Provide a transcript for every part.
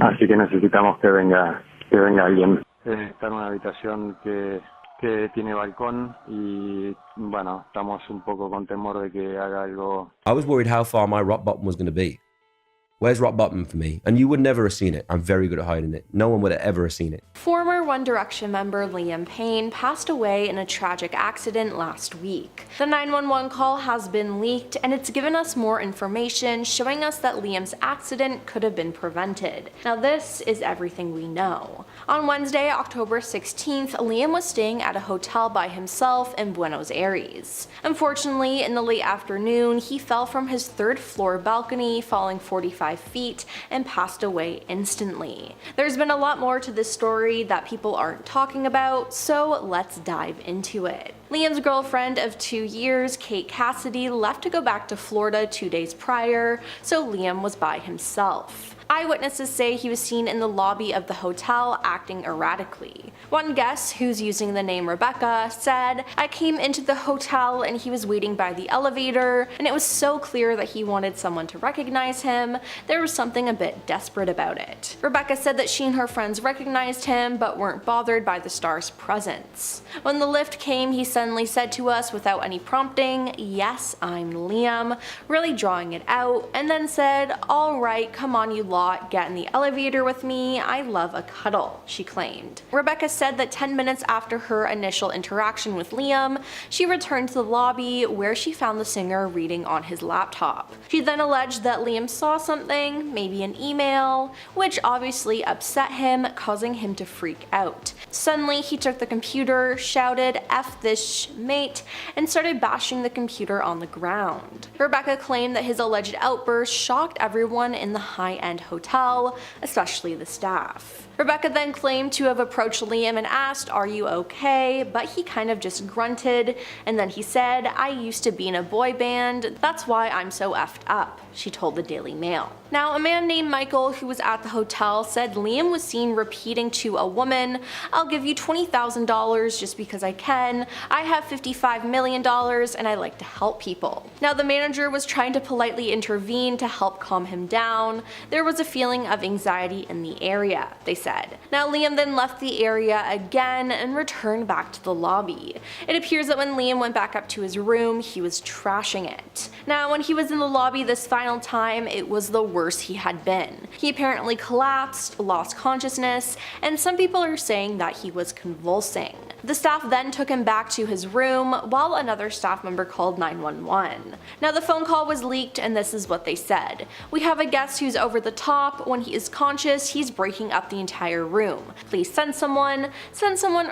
Así que necesitamos que venga alguien. Está en una habitación que tiene balcón y bueno, estamos un poco con temor de que haga algo. I was worried how far my rock bottom was going to be. Where's rock bottom for me? And you would never have seen it. I'm very good at hiding it. No one would have ever seen it. Former One Direction member Liam Payne passed away in a tragic accident last week. The 911 call has been leaked, and it's given us more information showing us that Liam's accident could have been prevented. Now this is everything we know. On Wednesday, October 16th, Liam was staying at a hotel by himself in Buenos Aires. Unfortunately, in the late afternoon, he fell from his third-floor balcony, falling 45 feet, and passed away instantly. There's been a lot more to this story that people aren't talking about, so let's dive into it. Liam's girlfriend of 2 years, Kate Cassidy, left to go back to Florida 2 days prior, so Liam was by himself. Eyewitnesses say he was seen in the lobby of the hotel acting erratically. One guest, who's using the name Rebecca, said, "I came into the hotel and he was waiting by the elevator, and it was so clear that he wanted someone to recognize him. There was something a bit desperate about it." Rebecca said that she and her friends recognized him but weren't bothered by the star's presence. When the lift came, he suddenly said to us without any prompting, "Yes, I'm Liam," really drawing it out, and then said, "All right, come on you lot, get in the elevator with me, I love a cuddle," she claimed. Rebecca said that 10 minutes after her initial interaction with Liam, she returned to the lobby where she found the singer reading on his laptop. She then alleged that Liam saw something, maybe an email, which obviously upset him, causing him to freak out. Suddenly, he took the computer, shouted, "F this mate," and started bashing the computer on the ground. Rebecca claimed that his alleged outburst shocked everyone in the high-end hotel, especially the staff. Rebecca then claimed to have approached Liam and asked, "Are you okay?" But he kind of just grunted, and then he said, "I used to be in a boy band, that's why I'm so effed up," she told the Daily Mail. Now, a man named Michael who was at the hotel said Liam was seen repeating to a woman, "I'll give you $20,000 just because I can. I have $55 million and I like to help people." Now, the manager was trying to politely intervene to help calm him down. There was a feeling of anxiety in the area, they said. Now, Liam then left the area again and returned back to the lobby. It appears that when Liam went back up to his room, he was trashing it. Now, when he was in the lobby this final time, it was the worst he had been. He apparently collapsed, lost consciousness, and some people are saying that he was convulsing. The staff then took him back to his room while another staff member called 911. Now, the phone call was leaked and this is what they said. "We have a guest who's over the top. When he is conscious, he's breaking up the entire room. Please send someone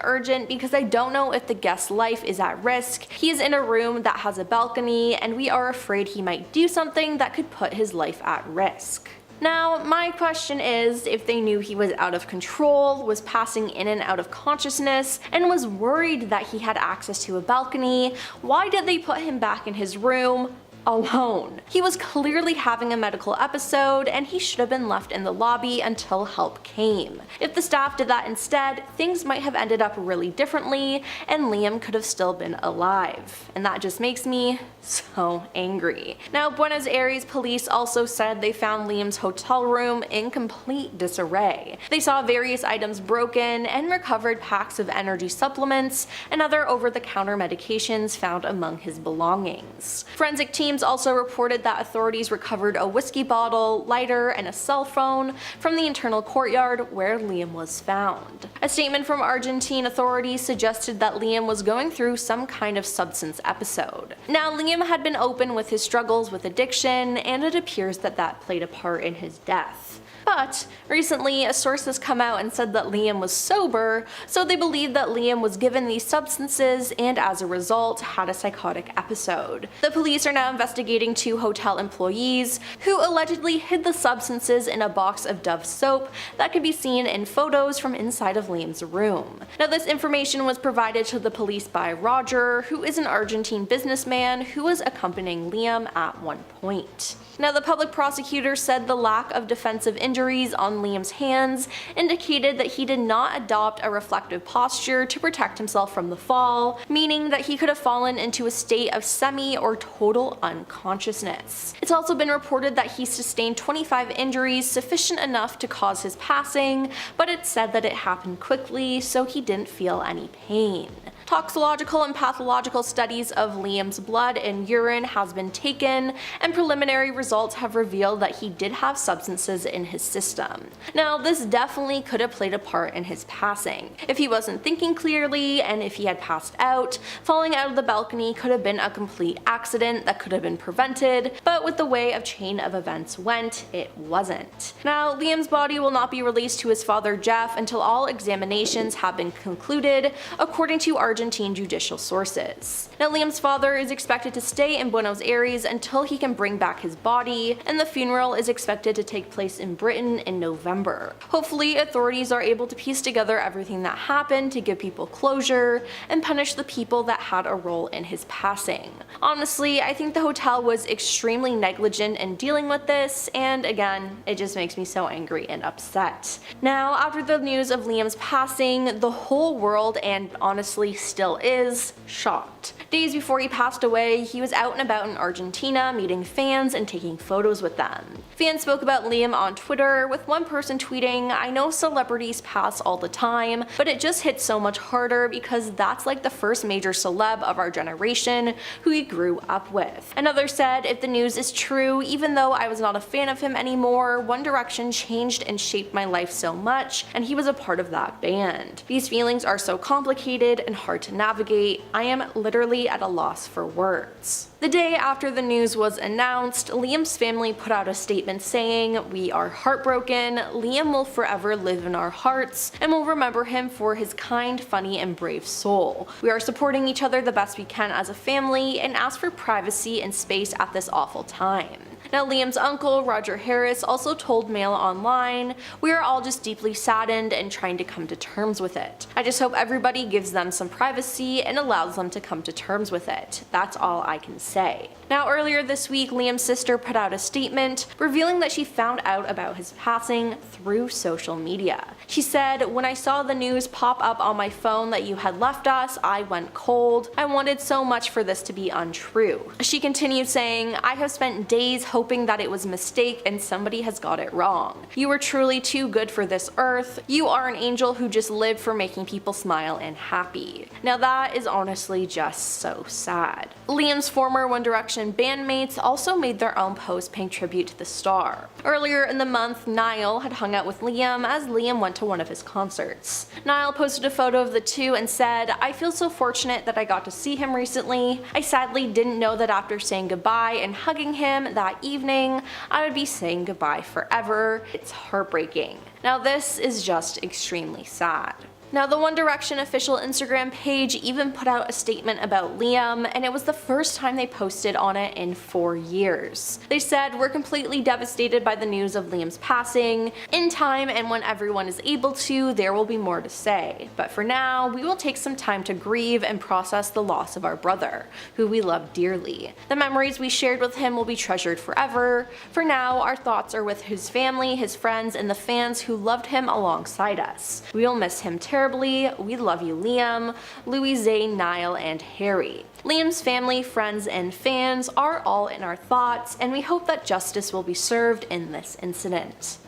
urgent because I don't know if the guest's life is at risk. He is in a room that has a balcony and we are afraid he might do something that could put his life at risk." Now, my question is, if they knew he was out of control, was passing in and out of consciousness, and was worried that he had access to a balcony, why did they put him back in his room alone? He was clearly having a medical episode and he should have been left in the lobby until help came. If the staff did that instead, things might have ended up really differently and Liam could have still been alive. And that just makes me so angry. Now, Buenos Aires police also said they found Liam's hotel room in complete disarray. They saw various items broken and recovered packs of energy supplements and other over-the-counter medications found among his belongings. Forensic teams also reported that authorities recovered a whiskey bottle, lighter, and a cell phone from the internal courtyard where Liam was found. A statement from Argentine authorities suggested that Liam was going through some kind of substance episode. Now, Liam had been open with his struggles with addiction, and it appears that that played a part in his death. But recently, a source has come out and said that Liam was sober, so they believe that Liam was given these substances and as a result had a psychotic episode. The police are now investigating 2 hotel employees who allegedly hid the substances in a box of Dove soap that could be seen in photos from inside of Liam's room. Now, this information was provided to the police by Roger, who is an Argentine businessman who was accompanying Liam at one point. Now, the public prosecutor said the lack of defensive injuries on Liam's hands indicated that he did not adopt a reflective posture to protect himself from the fall, meaning that he could have fallen into a state of semi or total unconsciousness. It's also been reported that he sustained 25 injuries sufficient enough to cause his passing, but it's said that it happened quickly, so he didn't feel any pain. Toxicological and pathological studies of Liam's blood and urine has been taken, and preliminary results have revealed that he did have substances in his system. Now, this definitely could have played a part in his passing. If he wasn't thinking clearly, and if he had passed out, falling out of the balcony could have been a complete accident that could have been prevented, but with the way a chain of events went, it wasn't. Now, Liam's body will not be released to his father Jeff until all examinations have been concluded, according to Argentine judicial sources. Now, Liam's father is expected to stay in Buenos Aires until he can bring back his body, and the funeral is expected to take place in Britain in November. Hopefully, authorities are able to piece together everything that happened to give people closure and punish the people that had a role in his passing. Honestly, I think the hotel was extremely negligent in dealing with this, and again, it just makes me so angry and upset. Now, after the news of Liam's passing, the whole world, and honestly still is, shocked. Days before he passed away, he was out and about in Argentina meeting fans and taking photos with them. Fans spoke about Liam on Twitter, with one person tweeting, "I know celebrities pass all the time, but it just hits so much harder because that's like the first major celeb of our generation who he grew up with." Another said, "If the news is true, even though I was not a fan of him anymore, One Direction changed and shaped my life so much, and he was a part of that band. These feelings are so complicated and hard to navigate. I am literally at a loss for words." The day after the news was announced, Liam's family put out a statement saying, "We are heartbroken. Liam will forever live in our hearts, and we'll remember him for his kind, funny, and brave soul. We are supporting each other the best we can as a family and ask for privacy and space at this awful time." Now, Liam's uncle, Roger Harris, also told Mail Online, "We are all just deeply saddened and trying to come to terms with it. I just hope everybody gives them some privacy and allows them to come to terms with it. That's all I can say." Now, earlier this week, Liam's sister put out a statement revealing that she found out about his passing through social media. She said, "When I saw the news pop up on my phone that you had left us, I went cold. I wanted so much for this to be untrue." She continued saying, "I have spent days hoping that it was a mistake and somebody has got it wrong. You were truly too good for this earth. You are an angel who just lived for making people smile and happy." Now, that is honestly just so sad. Liam's former One Direction bandmates also made their own post paying tribute to the star. Earlier in the month, Niall had hung out with Liam as Liam went to one of his concerts. Niall posted a photo of the two and said, "I feel so fortunate that I got to see him recently. I sadly didn't know that after saying goodbye and hugging him that evening, I would be saying goodbye forever. It's heartbreaking." Now, this is just extremely sad. Now, the One Direction official Instagram page even put out a statement about Liam, and it was the first time they posted on it in 4 years. They said, "We're completely devastated by the news of Liam's passing. In time and when everyone is able to, there will be more to say. But for now, we will take some time to grieve and process the loss of our brother, who we love dearly. The memories we shared with him will be treasured forever. For now, our thoughts are with his family, his friends, and the fans who loved him alongside us. We will miss him terribly. We love you, Liam, Louis, Zayn, Niall, and Harry. Liam's family, friends, and fans are all in our thoughts, and we hope that justice will be served in this incident."